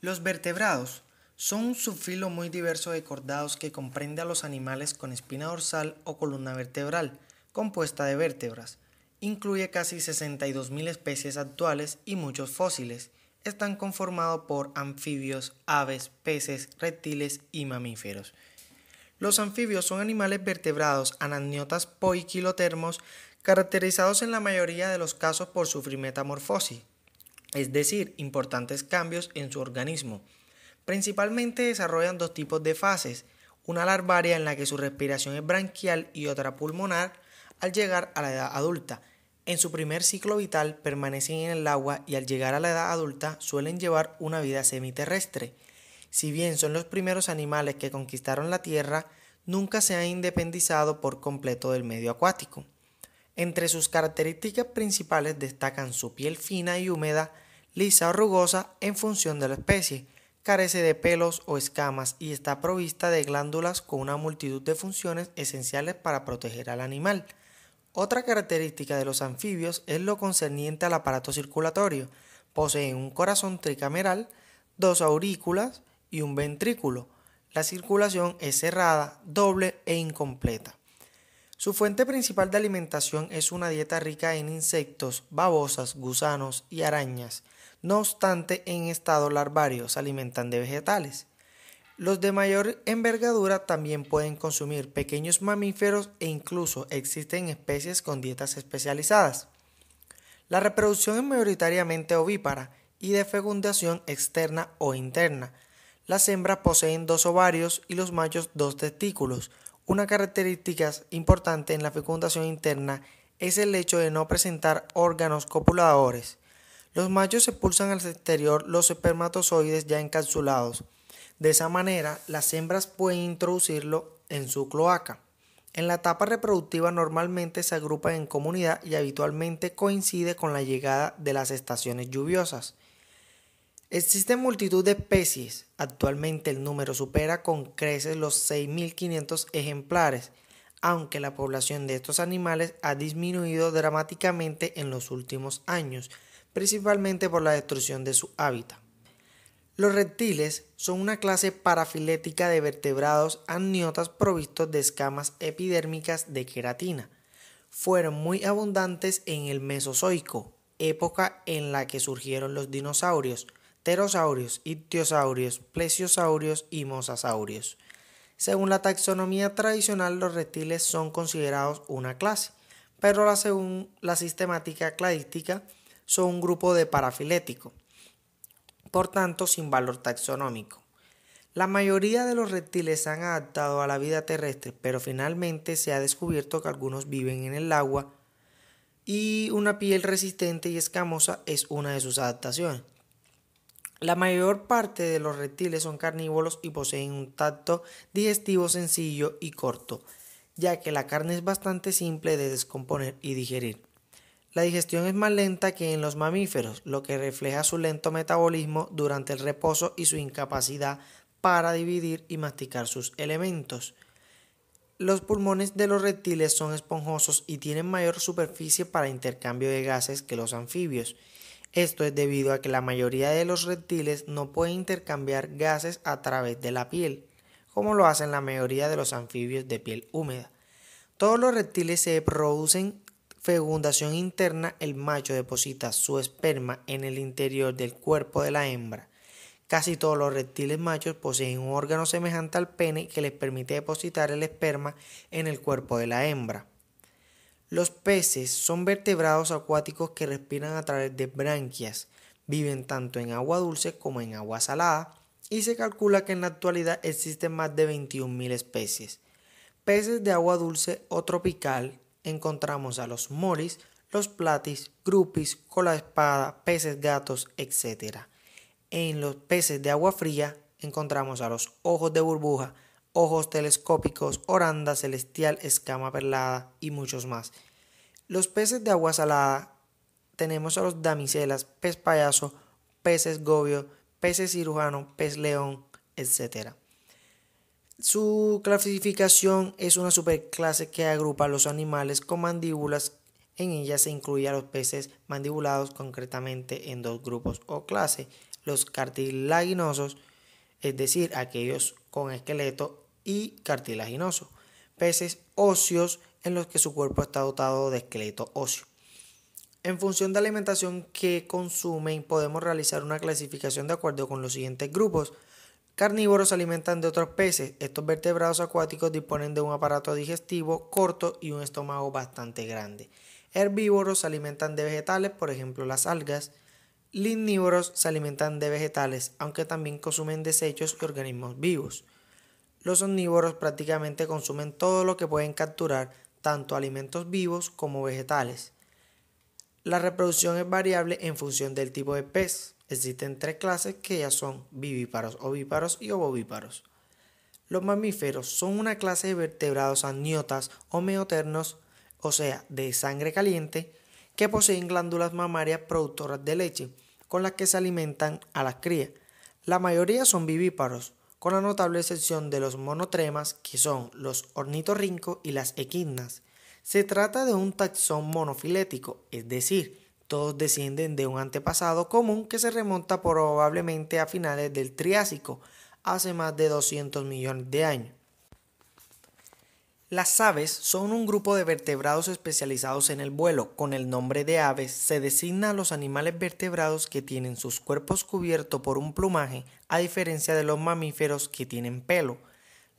Los vertebrados son un subfilo muy diverso de cordados que comprende a los animales con espina dorsal o columna vertebral, compuesta de vértebras. Incluye casi 62.000 especies actuales y muchos fósiles. Están conformados por anfibios, aves, peces, reptiles y mamíferos. Los anfibios son animales vertebrados anamniotas poiquilotermos caracterizados en la mayoría de los casos por sufrir metamorfosis, es decir, importantes cambios en su organismo. Principalmente desarrollan dos tipos de fases, una larvaria en la que su respiración es branquial y otra pulmonar al llegar a la edad adulta. En su primer ciclo vital permanecen en el agua y al llegar a la edad adulta suelen llevar una vida semiterrestre. Si bien son los primeros animales que conquistaron la tierra, nunca se han independizado por completo del medio acuático. Entre sus características principales destacan su piel fina y húmeda, lisa o rugosa en función de la especie, carece de pelos o escamas y está provista de glándulas con una multitud de funciones esenciales para proteger al animal. Otra característica de los anfibios es lo concerniente al aparato circulatorio. Poseen un corazón tricameral, dos aurículas y un ventrículo. La circulación es cerrada, doble e incompleta. Su fuente principal de alimentación es una dieta rica en insectos, babosas, gusanos y arañas. No obstante, en estado larvario se alimentan de vegetales. Los de mayor envergadura también pueden consumir pequeños mamíferos e incluso existen especies con dietas especializadas. La reproducción es mayoritariamente ovípara y de fecundación externa o interna. Las hembras poseen dos ovarios y los machos dos testículos. Una característica importante en la fecundación interna es el hecho de no presentar órganos copuladores. Los machos expulsan al exterior los espermatozoides ya encapsulados. De esa manera, las hembras pueden introducirlo en su cloaca. En la etapa reproductiva normalmente se agrupan en comunidad y habitualmente coincide con la llegada de las estaciones lluviosas. Existen multitud de especies, actualmente el número supera con creces los 6.500 ejemplares, aunque la población de estos animales ha disminuido dramáticamente en los últimos años, principalmente por la destrucción de su hábitat. Los reptiles son una clase parafilética de vertebrados amniotas provistos de escamas epidérmicas de queratina. Fueron muy abundantes en el Mesozoico, época en la que surgieron los dinosaurios, pterosaurios, ictiosaurios, plesiosaurios y mosasaurios. Según la taxonomía tradicional, los reptiles son considerados una clase, pero según la sistemática cladística son un grupo de parafilético, por tanto sin valor taxonómico. La mayoría de los reptiles se han adaptado a la vida terrestre, pero finalmente se ha descubierto que algunos viven en el agua y una piel resistente y escamosa es una de sus adaptaciones. La mayor parte de los reptiles son carnívoros y poseen un tracto digestivo sencillo y corto, ya que la carne es bastante simple de descomponer y digerir. La digestión es más lenta que en los mamíferos, lo que refleja su lento metabolismo durante el reposo y su incapacidad para dividir y masticar sus elementos. Los pulmones de los reptiles son esponjosos y tienen mayor superficie para intercambio de gases que los anfibios. Esto es debido a que la mayoría de los reptiles no pueden intercambiar gases a través de la piel, como lo hacen la mayoría de los anfibios de piel húmeda. Todos los reptiles se producen fecundación interna, el macho deposita su esperma en el interior del cuerpo de la hembra. Casi todos los reptiles machos poseen un órgano semejante al pene que les permite depositar el esperma en el cuerpo de la hembra. Los peces son vertebrados acuáticos que respiran a través de branquias, viven tanto en agua dulce como en agua salada y se calcula que en la actualidad existen más de 21.000 especies. Peces de agua dulce o tropical encontramos a los molis, los platis, grupis, cola de espada, peces gatos, etc. En los peces de agua fría encontramos a los ojos de burbuja, ojos telescópicos, oranda celestial, escama perlada y muchos más. Los peces de agua salada tenemos a los damiselas, pez payaso, peces gobio, peces cirujano, pez león, etc. Su clasificación es una superclase que agrupa a los animales con mandíbulas. En ella se incluye a los peces mandibulados concretamente en dos grupos o clases, los cartilaginosos, es decir, aquellos con esqueleto y cartilaginoso. Peces óseos en los que su cuerpo está dotado de esqueleto óseo. En función de la alimentación que consumen, podemos realizar una clasificación de acuerdo con los siguientes grupos. Carnívoros se alimentan de otros peces. Estos vertebrados acuáticos disponen de un aparato digestivo corto y un estómago bastante grande. Herbívoros se alimentan de vegetales, por ejemplo las algas. Lignívoros se alimentan de vegetales, aunque también consumen desechos y organismos vivos. Los omnívoros prácticamente consumen todo lo que pueden capturar, tanto alimentos vivos como vegetales. La reproducción es variable en función del tipo de pez. Existen 3 clases que ya son vivíparos, ovíparos y ovovíparos. Los mamíferos son una clase de vertebrados amniotas o meoternos, o sea, de sangre caliente, que poseen glándulas mamarias productoras de leche, con las que se alimentan a las crías. La mayoría son vivíparos, con la notable excepción de los monotremas, que son los ornitorrincos y las equidnas. Se trata de un taxón monofilético, es decir, todos descienden de un antepasado común que se remonta probablemente a finales del Triásico, hace más de 200 millones de años. Las aves son un grupo de vertebrados especializados en el vuelo. Con el nombre de aves se designa a los animales vertebrados que tienen sus cuerpos cubiertos por un plumaje, a diferencia de los mamíferos que tienen pelo.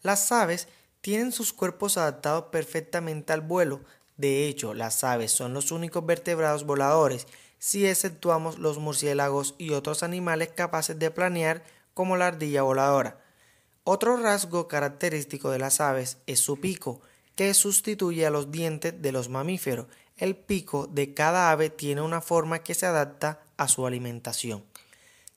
Las aves tienen sus cuerpos adaptados perfectamente al vuelo. De hecho, las aves son los únicos vertebrados voladores, si exceptuamos los murciélagos y otros animales capaces de planear, como la ardilla voladora. Otro rasgo característico de las aves es su pico, que sustituye a los dientes de los mamíferos. El pico de cada ave tiene una forma que se adapta a su alimentación.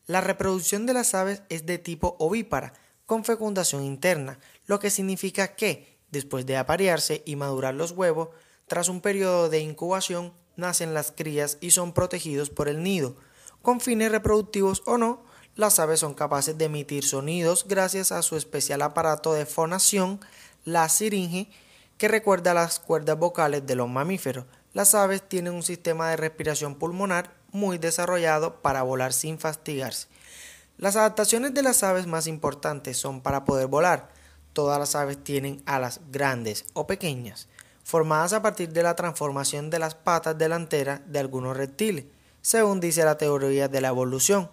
La reproducción de las aves es de tipo ovípara, con fecundación interna, lo que significa que, después de aparearse y madurar los huevos, tras un periodo de incubación, nacen las crías y son protegidos por el nido. Con fines reproductivos o no, las aves son capaces de emitir sonidos gracias a su especial aparato de fonación, la siringe, que recuerda las cuerdas vocales de los mamíferos. Las aves tienen un sistema de respiración pulmonar muy desarrollado para volar sin fatigarse. Las adaptaciones de las aves más importantes son para poder volar. Todas las aves tienen alas grandes o pequeñas, formadas a partir de la transformación de las patas delanteras de algunos reptiles, según dice la teoría de la evolución.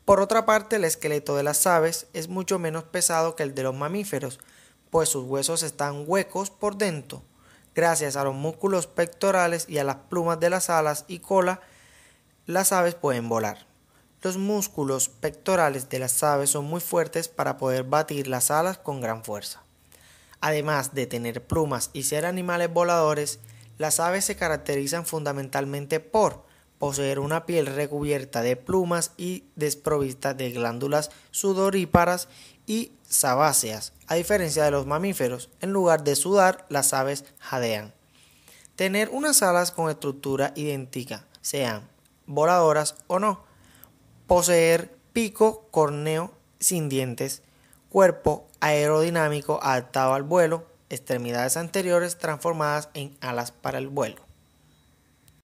Por otra parte, el esqueleto de las aves es mucho menos pesado que el de los mamíferos, pues sus huesos están huecos por dentro. Gracias a los músculos pectorales y a las plumas de las alas y cola, las aves pueden volar. Los músculos pectorales de las aves son muy fuertes para poder batir las alas con gran fuerza. Además de tener plumas y ser animales voladores, las aves se caracterizan fundamentalmente por poseer una piel recubierta de plumas y desprovista de glándulas sudoríparas y sebáceas. A diferencia de los mamíferos, en lugar de sudar, las aves jadean. Tener unas alas con estructura idéntica, sean voladoras o no. Poseer pico córneo sin dientes, cuerpo aerodinámico adaptado al vuelo, extremidades anteriores transformadas en alas para el vuelo.